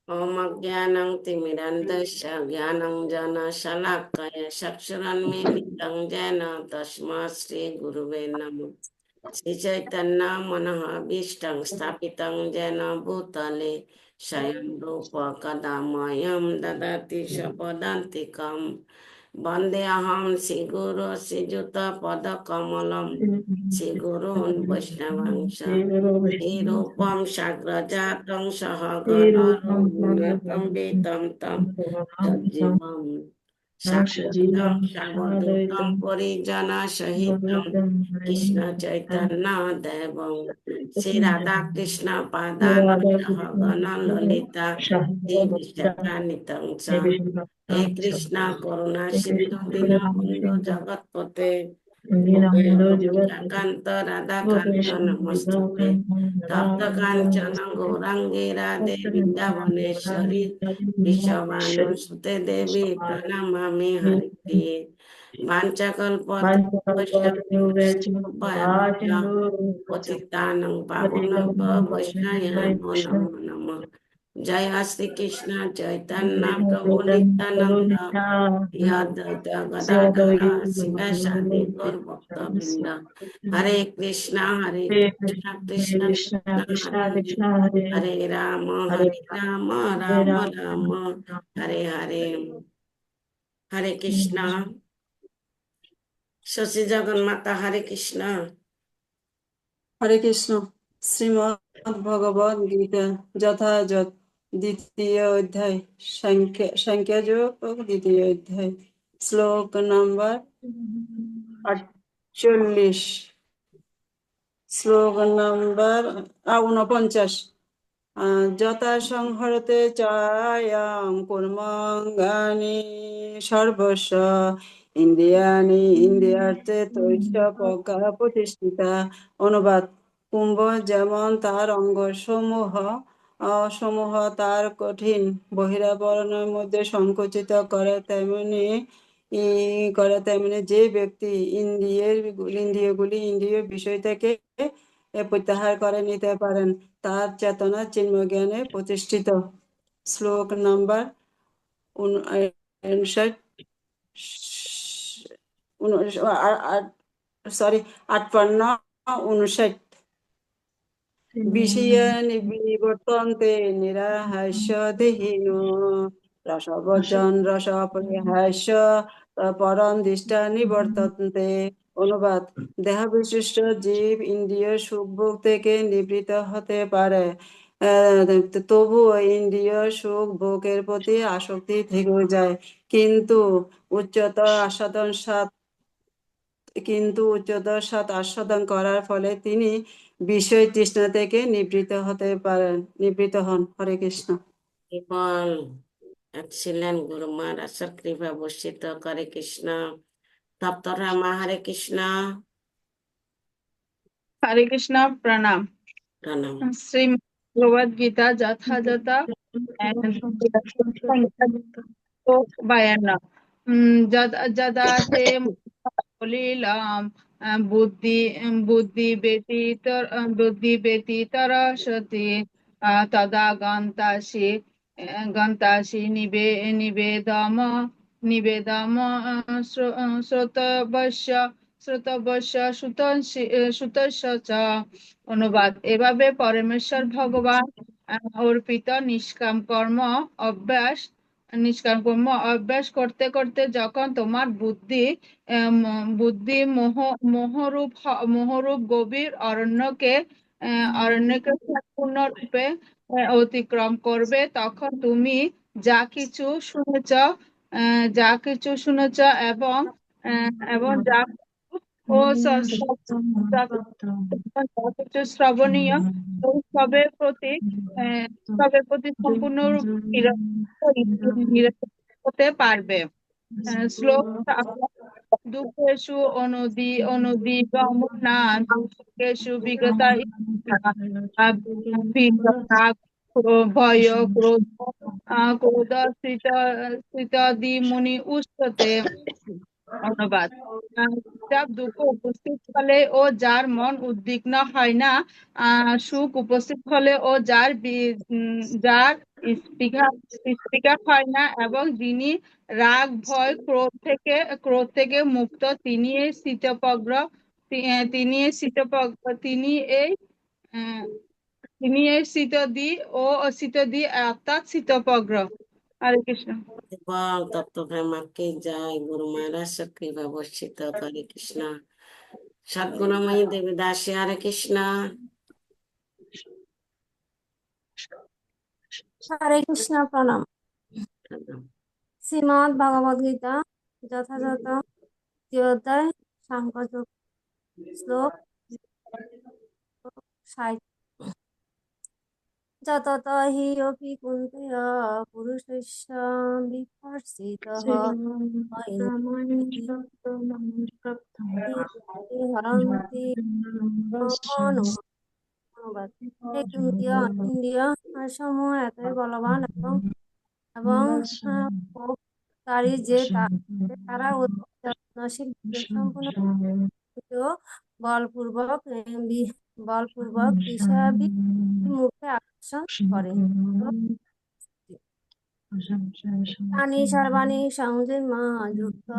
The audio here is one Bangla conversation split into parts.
ओम अज्ञानं तिमिरन्धस्य ज्ञानाञ्जनशलाकया चक्षुरुन्मीलितं येन तस्मै श्रीगुरुवे नमः। श्रीचैतन्यमनोभीष्टं स्थापितं येन भूतले स्वयं रूप कदा मह्यं ददाति स्वपदान्तिकम्। वन्देऽहं श्रीगुरो श्रीयुतपदकमलं श्रीगुरून् वैष्णवांश श्रीरूपं साग्रजातं सहगणरघुनाथं वितं तं सजीवं साग्रजातं सावधूतं परिजनसहितं कृष्ण चैतन्य देवं श्री राधा कृष्ण पादानं सहगण ललिता श्री विशाखान्वितं च हे कृष्ण करुणा सिंधु दीनबंधु जगतपते गोपीकांत राधाकांत नमस्तुते तप्त कांचन गौरांगी राधे वृंदावनेश्वरी विश्वभानुसुते देवी प्रणमामि हरिप्रिये वाञ्छाकल्पतरुभ्यश्च पतितानं पावनेभ्यो वैष्णवांनो नमो नमः। जय श्री कृष्ण चैतन्य प्रभु नित्यानंद अद्वैत गदाधर शिवासादि गौर भक्तवृंद हरे कृष्णा कृष्ण कृष्ण हरे हरे राम राम राम हरे हरे। हरे कृष्णा। शशि जगन्माता हरे कृष्णा। हरे कृष्ण। श्रीमद् भगवद गीता যথাযথ দ্বিতীয় অধ্যায় সাংখ্যযোগ দ্বিতীয় অধ্যায় শ্লোক নাম্বার 48 শ্লোক নাম্বার 49 যথা সংহরতে চায়াম কুর্মাঙ্গানি সর্বস্ব ইন্দ্রিয়াণি ইন্দ্রিয়ার্থে তৈশ্চ প্রজ্ঞা প্রতিষ্ঠিতা। অনুবাদ: কুম্ভ যেমন তার অঙ্গ সমূহ তার কঠিন বহিরাবরণের মধ্যে সংকুচিত করে তেমনি যে ব্যক্তি ইন্দ্রিয়গুলি ইন্দ্রিয় বিষয় থেকে প্রত্যাহার করে নিতে পারেন তার চেতনা চিন্ময় জ্ঞানে প্রতিষ্ঠিত। শ্লোক নাম্বার 58 বিষয় নিবর্তন্তে নিরাহাস্য দেহিন রসবর্জন রসপরিহাস্য পরম দৃষ্টা নিবর্তন্তে। অনুবাদ: দেহবিশিষ্ট জীব ইন্দ্রিয় সুখভোগ থেকে নিবৃত্ত হতে পারে, তবুও ইন্দ্রিয় সুখ ভোগের প্রতি আসক্তি থেকে যায়, কিন্তু উচ্চতর আস্বাদন করার ফলে তিনি বিষয় তৃষ্ণা থেকে নিবৃত্ত হন। হরে কৃষ্ণ। केवल एक्सीलेंट गुरु महाराज कृपा वर्षित करे कृष्ण। तप्त रामा हरे कृष्ण। हरे कृष्ण। प्रणाम। प्रणाम। श्री भगवद गीता যথাযথ 52 যদা তে বলিলাম বুদ্ধি ব্যতীতর সতি তদা গন্তাসি নিবেদম শ্রোতবশ্য সুতস্য চ। অনুবাদ: এভাবে পরমেশ্বর ভগবান অর্পিত নিষ্কাম কর্ম অভ্যাস করতে করতে যখন তোমার বুদ্ধি মোহরূপ গভীর অরণ্যকে সম্পূর্ণরূপে অতিক্রম করবে, তখন তুমি যা কিছু শুনেছ এবং যা কিছু শ্রবণীয় সবের প্রতি সম্পূর্ণরূপে নিরপেক্ষ হতে পারবে। শ্লোক: দুঃখেষু অনুদিগমনা দুঃখেষু বিগতা ভয় ক্রোধ স্মৃতাদি মুনি উচ্যতে। অনুবাদ যার দুঃখ উপস্থিত হলে ও যার মন উদ্বিগ্ন হয় না, সুখ উপস্থিত হলে ও যার স্পৃহা স্পৃহা হয় না, এবং যিনি রাগ ভয় ক্রোধ থেকে মুক্ত, তিনি এই স্থিতপ্রজ্ঞ, তিনি এই স্থিতপ্রজ্ঞ, আহ, তিনি এই স্থিতদি ও স্থিতদি অর্থাৎ স্থিতপ্রজ্ঞ। হরে কৃষ্ণ। এবং তত্ত্বপ্রেমাকে জয়, গুরু মহারাজ সক্রিয় বর্ষিত, হরে কৃষ্ণ। সদ্গুণময়ী দেবী দাসী, হরে কৃষ্ণ। হরে কৃষ্ণ, প্রণাম। শ্রীমদ্ ভগবদ গীতা যথাযথ দ্বিতীয় অধ্যায় সাংখ্যযোগ শ্লোক 60। যতত হি অপি কুন্তেয় পুরুষস্য বিপর্ষিতঃ হরন্তি অনুবাদ। হে কুন্তীয়, ইন্দ্রিয় সমূহ এতই বলবান এবং ক্ষোভকারী যে তারা অতি যত্নশীল, বিবেক সম্পন্ন বলপূর্বক বিষয়াদি মুখে আকর্ষণ করে। প্রাণী সর্বাণী সংযম যুক্ত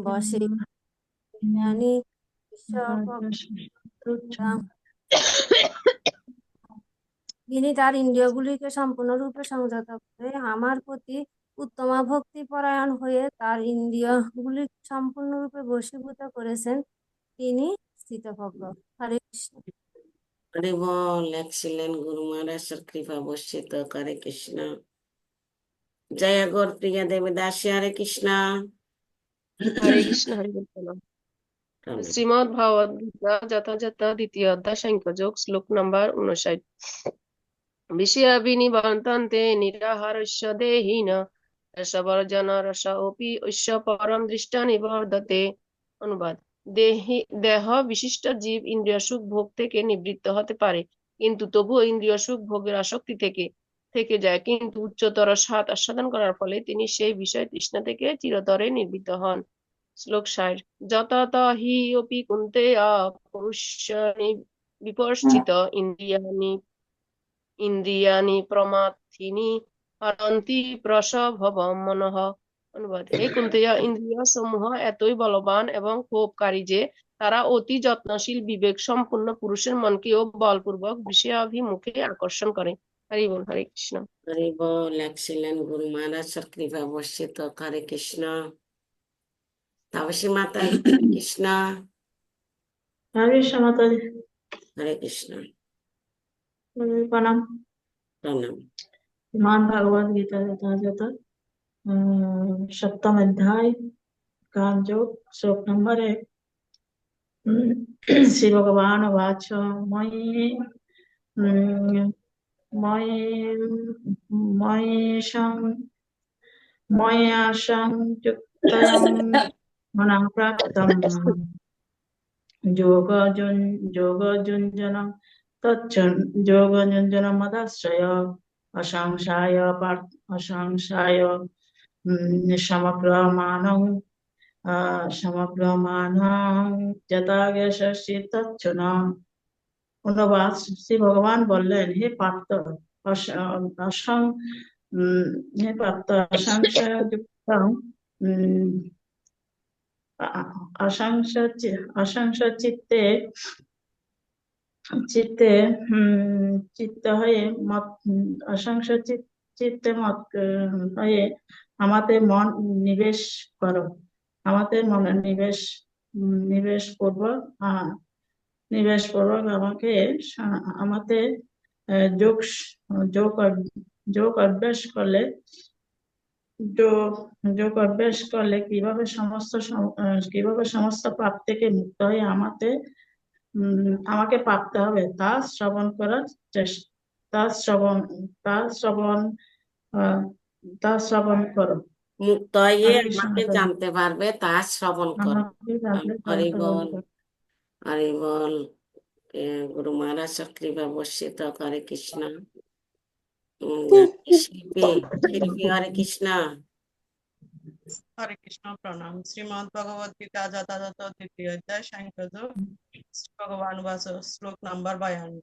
বসে জ্ঞানী ঈশ্বর যিনি তার ইন্দ্রিয়গুলিকে সম্পূর্ণরূপে সংযত করে আমার প্রতি উত্তম ভক্তি পরায়ণ হয়ে তার ইন্দ্রিয়গুলিকে সম্পূর্ণরূপে বশীভূত করেছেন, তিনি স্থিতপ্রজ্ঞ। হরে কৃষ্ণ। হরি বল। এক্সিলেন্ট গুরু মহারাজের কৃপা বর্ষিত, হরে কৃষ্ণ। জয় গৌর প্রিয়া দেবী দাসী, হরে কৃষ্ণ। হরে কৃষ্ণ, হরে কৃষ্ণ। শ্রীমদ্ ভগবদ গীতা যথাযথ দ্বিতীয় অধ্যায় সাংখ্যযোগ শ্লোক নম্বর 59। বিষয়া বিনিবর্তন্তে নিরাহারস্য দেহিন রসবর্জন রস অপি ঐশ্য পরম দৃষ্টা নিবর্ধতে। অনুবাদ। দেহ বিশিষ্ট জীব ইন্দ্রিয় সুখ ভোগ থেকে নিবৃত্ত হতে পারে, কিন্তু তবুও ইন্দ্রিয় সুখ ভোগের আসক্তি থেকে যায়, কিন্তু উচ্চতর স্বাদ আস্বাদন করার ফলে তিনি সেই বিষয় তৃষ্ণা থেকে চিরতরে নিবৃত্ত হন। শ্লোক 60। যতত হি অপি কুন্তেয়া পুরুষাণি বিপর্ষিত ইন্দ্রিয়াণি প্রমাথিনি হরন্তি প্রসভবম মনঃ। অনুবাদ। হে কুন্তেয়া, ইন্দ্রিয় সমূহ এতই বলবান এবং ক্ষোভকারী যে তারা অতি যত্নশীল বিবেক সম্পূর্ণ পুরুষের মনকেও বলপূর্বক বিষয়াভিমুখে আকর্ষণ করে। হরি বল। হরে কৃষ্ণ। হরি বল। এক্সিলেন্ট গুরু মহারাজের কৃপা বর্ষিত, হরে কৃষ্ণ। তাপসী মাতা, হরে কৃষ্ণ। হরে কৃষ্ণ মাতাজি, হরে কৃষ্ণ। প্রণাম। প্রণাম। श्रीमद् भगवद गीता यथायथ सप्तम अध्याय का जो श्लोक नंबर 1। श्री भगवान वाच मयि मया संयुक्तयं मनः प्राप्तं योगयुञ्जनं योगयुञ्जनमदाश्रय असांसाय সমগ্রমানং যথা যশস্বি তচ্ছন। অনুবাদ। শ্রী ভগবান বললেন, হে পার্থ, অসংশয়যুক্ত চিত্তে হয়ে আমাদের মন নিবেশ করো, আমাদের মনে নিবেশ পূর্বক আমাকে আমাদের যোগ অভ্যাস করলে কিভাবে সমস্ত পাপ থেকে মুক্ত হয়ে আমাকে প্রাপ্ত হবে তা শ্রবণ করো। মুক্ত হয়ে হরে কৃষ্ণ আমাকে মাতাজি, জানতে পারবে, তা শ্রবণ করো। আমাকে জানতে হরি বল। পারবে। হরি বল। গুরু মহারাজের কৃপা বর্ষিত, হরে কৃষ্ণ। শিল্পী, হরে কৃষ্ণ। হরে কৃষ্ণ প্রণাম। শ্রীমদ্ ভগবদ গীতা যথাযথ দ্বিতীয় অধ্যায় সাংখ্যযোগ। শ্রী ভগবান বাচ শ্লোক নাম্বার 52।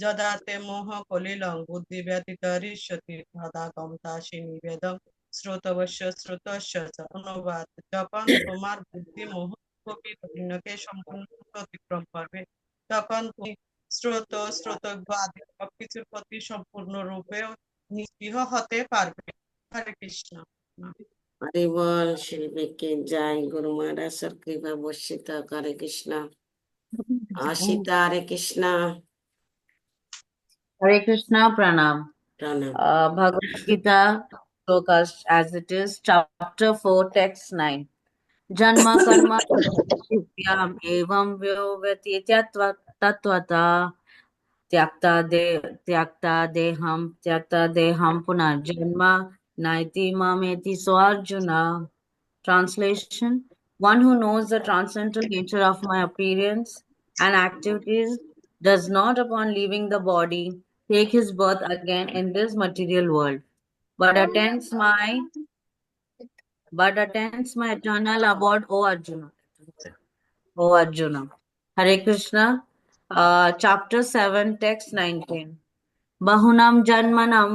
যদা তে মোহ কলিলং বুদ্ধি ব্যতীত ঋষ্যতি তদা গমতাসি নিবেদং শ্রোতবশ্য শ্রোতস্য চ। অনুবাদ: যখন তোমার বুদ্ধি মোহ অন্যকে সম্পূর্ণ অতিক্রম করবে, তখন তুমি শ্রোত শ্রোতজ্ঞ আদি সবকিছুর প্রতি সম্পূর্ণরূপে নিস্পৃহ হতে পারবে। হরে কৃষ্ণ। हरि बोल श्री की जय। गुरु महाराज सर कृपा वर्षित हरे कृष्ण। आशिता हरे कृष्ण। Hare Krishna Pranam. प्रणाम। Bhagavad Gita, Slokas as it is, chapter 4, text 9. Janma karma vidyam evam vyovati tatvata tyakta deham punarjanma naiti mameti so Arjuna. Translation: One who knows the transcendental nature of my appearance and activities does not, upon leaving the body, take his birth again in this material world, but attends my eternal abode, O Arjuna. O Arjuna. Hare Krishna. Chapter 7, text 19. Bahunam janmanam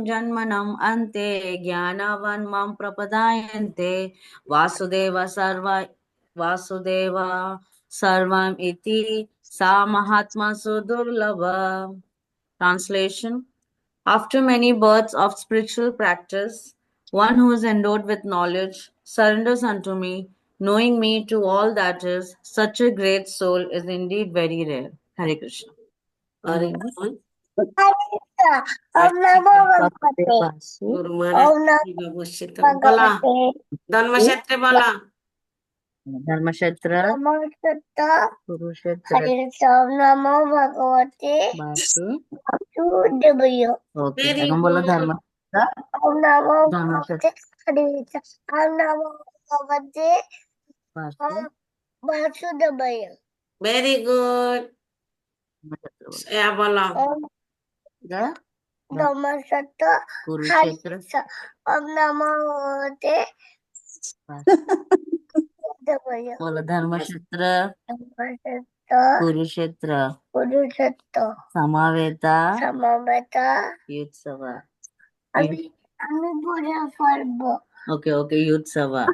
janmanam ante jnanavan mam prapadayante vasudeva sarvam iti sa mahatma sudurlabha. Translation: After many births of spiritual practice, one who is endowed with knowledge surrenders unto me, knowing me to all that is. Such a great soul is indeed very rare. Hare Krishna. Hari बोल। Vasu. गुरु महाराज कृपा वर्षित बोला। धर्मक्षेत्र बोला। Dharmashatra, Kurukshetra, Vasu. Okay, very এখন বলো good. Dharmashatra, Dharmashatra, Vasu, very good. Dharmashatra বলো। या बोला। Da- Kurukshetra, Vasu. বলো Dharmashatra, Kurukshetra, Samaveta, Yutsava. Okay, Yutsava.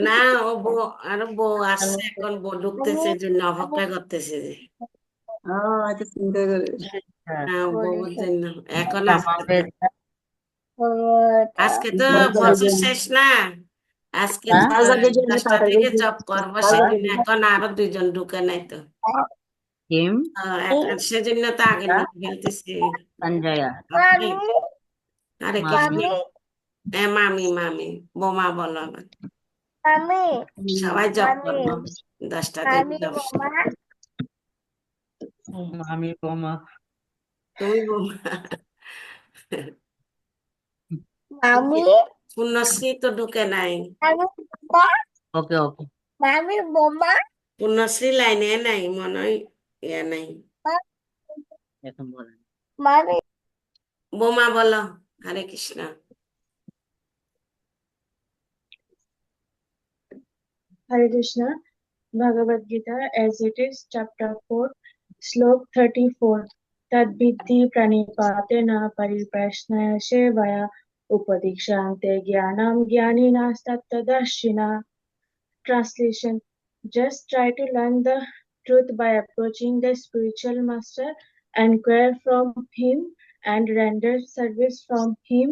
না ও বউ আরো বউ আসছে, এখন বউ ঢুকতেছে, জন্য অপেক্ষা করতেছে যে। আচ্ছা, চিন্তা করে। হ্যাঁ, বউর জন্য এখন আসতে তো। Samaveta. আজকে তো বছর শেষ না, আজকে তো হ্যাঁ? 10টা থেকে জব করবো, সেজন্য এখন আরো 2জন ঢুকে নাই তো। Kim? সেজন্য তো আগে লিখে ফেলতেছি। Sanjaya. আপনি আরে কৃষ্ণ। Mami. হ্যাঁ, মামি বোমা বলো আবার। সবাই জব করবো, 10টা থেকে জব। Mami Boma. তুমি বোমা। পূর্ণশ্রী তো ঢুকে নাই। Okay. পূর্ণশ্রী লাইনে নাই, মনে হয় ইয়ে নাই। এখন বলেন। বোমা বলো। হরে Krishna. Hare Krishna. Bhagavad Gita as it is, chapter 4, slok 34. Tad viddhi pranipatena pariprasnaya sevaya upadikshante jnanam jnaninas-tattvadarshina. Translation: Just try to learn the truth by approaching the spiritual master, inquire from him, and render service from him.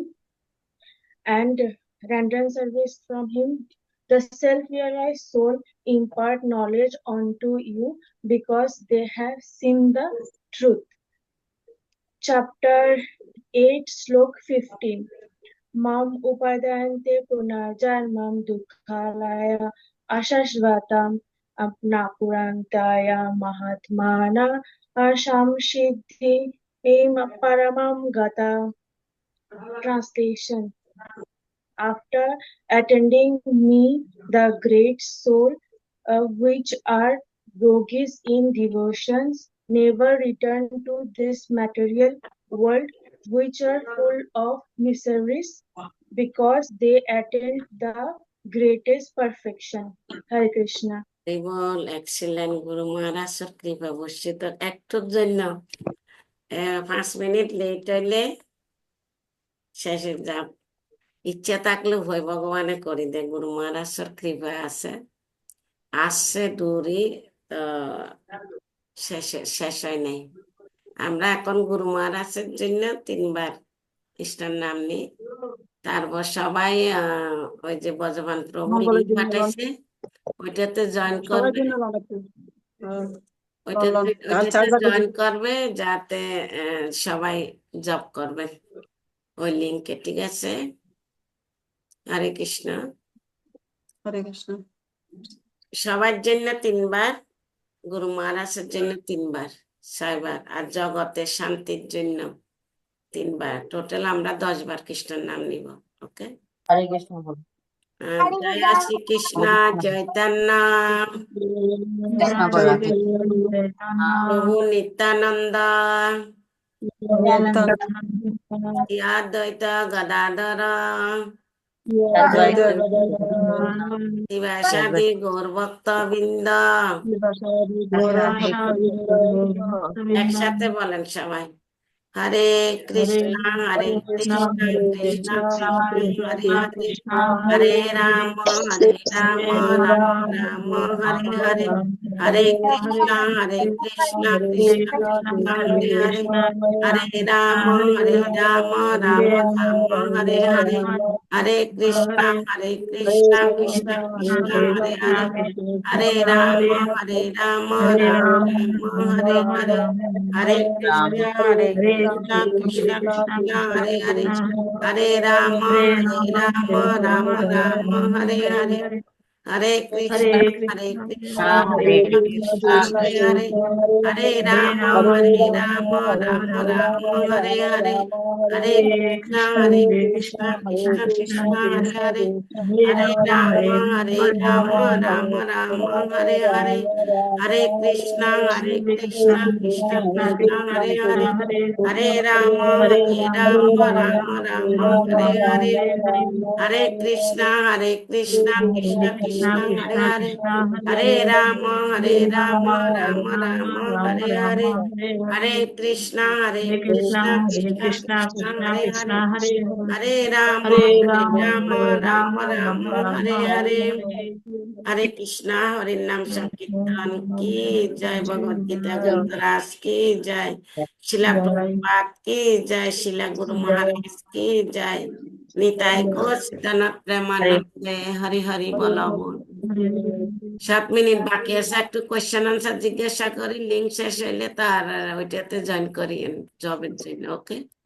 The self-realized soul impart knowledge unto you because they have seen the truth. Chapter 8, slok 15. Mam upadayante punarjanmam dukkhalaya ashashvatam apnapurantaya mahatmana asham siddhi paramam gata. Translation: After attending me, the great soul, which are yogis in devotions never return to this material world, which are full of miseries, because they attain the greatest perfection. Hare Krishna. Ball excellent গুরু মহারাজের কৃপা বর্ষিত একটুর জন্য 5 মিনিট লেট হইলে শেষে যা ইচ্ছা থাকলে ভয় ভগবানে করি দে গুরু মহারাজের কৃপা আছে আসছে দূরই শেষ হয় নাই। আমরা এখন গুরু মহারাজের জন্য 3 বার কৃষ্ণের নাম নিই, তারপর সবাই ওই যে বজবান প্রভু মঙ্গলের লিঙ্ক জন্য পাঠাইছে ওইটাতে জয়েন সবাই করবে, জন্য লাগাচ্ছি ওইটাতে আর চার্জার জয়েন করবে যাতে সবাই জব করবে ওই লিঙ্কে, ঠিক আছে? হরে কৃষ্ণ। হরে কৃষ্ণ। সবার জন্য 3 বার, গুরু মহারাজের জন্য 3 বার, 6 বার, আর জগতের শান্তির জন্য 3 বার, টোটাল আমরা 10 বার কৃষ্ণের নাম নিব। ওকে, হরে কৃষ্ণ বল। জয় শ্রীকৃষ্ণ চৈতন্য কৃষ্ণ করা প্রভু নিত্যানন্দ শ্রী অদ্বৈত গদাধর শিবাসাদি গৌরভক্ত বৃন্দ, একসাথে বলেন সবাই, হরে কৃষ্ণ হরে কৃষ্ণ কৃষ্ণ কৃষ্ণ হরে হরে, হরে রাম রাম রাম হরে হরে, হরে কৃষ্ণ কৃষ্ণ কৃষ্ণ হরে হরে, হরে রাম রাম রাম হরে হরে, হরে কৃষ্ণ কৃষ্ণ কৃষ্ণ হরে হরে, হরে রাম রাম রাম হরে হরে, হরে কৃষ্ণ কৃষ্ণ কৃষ্ণ হরে হরে, হরে রাম রাম রাম হরে হরে, হরে কৃষ্ণ কৃষ্ণ কৃষ্ণ হরে হরে, হরে রাম রাম রাম হরে হরে, হরে কৃষ্ণ কৃষ্ণ কৃষ্ণ হরে হরে, হরে রাম রাম রাম হরে হরে, হরে কৃষ্ণ কৃষ্ণ কৃষ্ণ হরে হরে, হরে রাম রাম রাম হরে হরে, হরে কৃষ্ণ কৃষ্ণ কৃষ্ণ হরে হরে, হরে রাম রাম রাম হরে হরে, হরে কৃষ্ণ কৃষ্ণ কৃষ্ণ হরে হরে, হরে রাম রাম রাম হরে হরে। হরে কৃষ্ণ, হরে নাম সংকীর্তন কি জয়, ভগবত গীতা গ্রন্থরাজ কি জয়, শিলা প্রভুপাদ কি জয়, শিলা গুরু মহারাজ কি জয়, নিতাই গৌর সীতানাথ প্রেমানন্দে, হরি হরি বল বল। 7 মিনিট বাকি আছে, একটু কোয়েশ্চেন আনসার জিজ্ঞাসা করি, লিঙ্ক শেষ হইলে তার ওইটাতে জয়েন করি জবের জন্য। ওকে।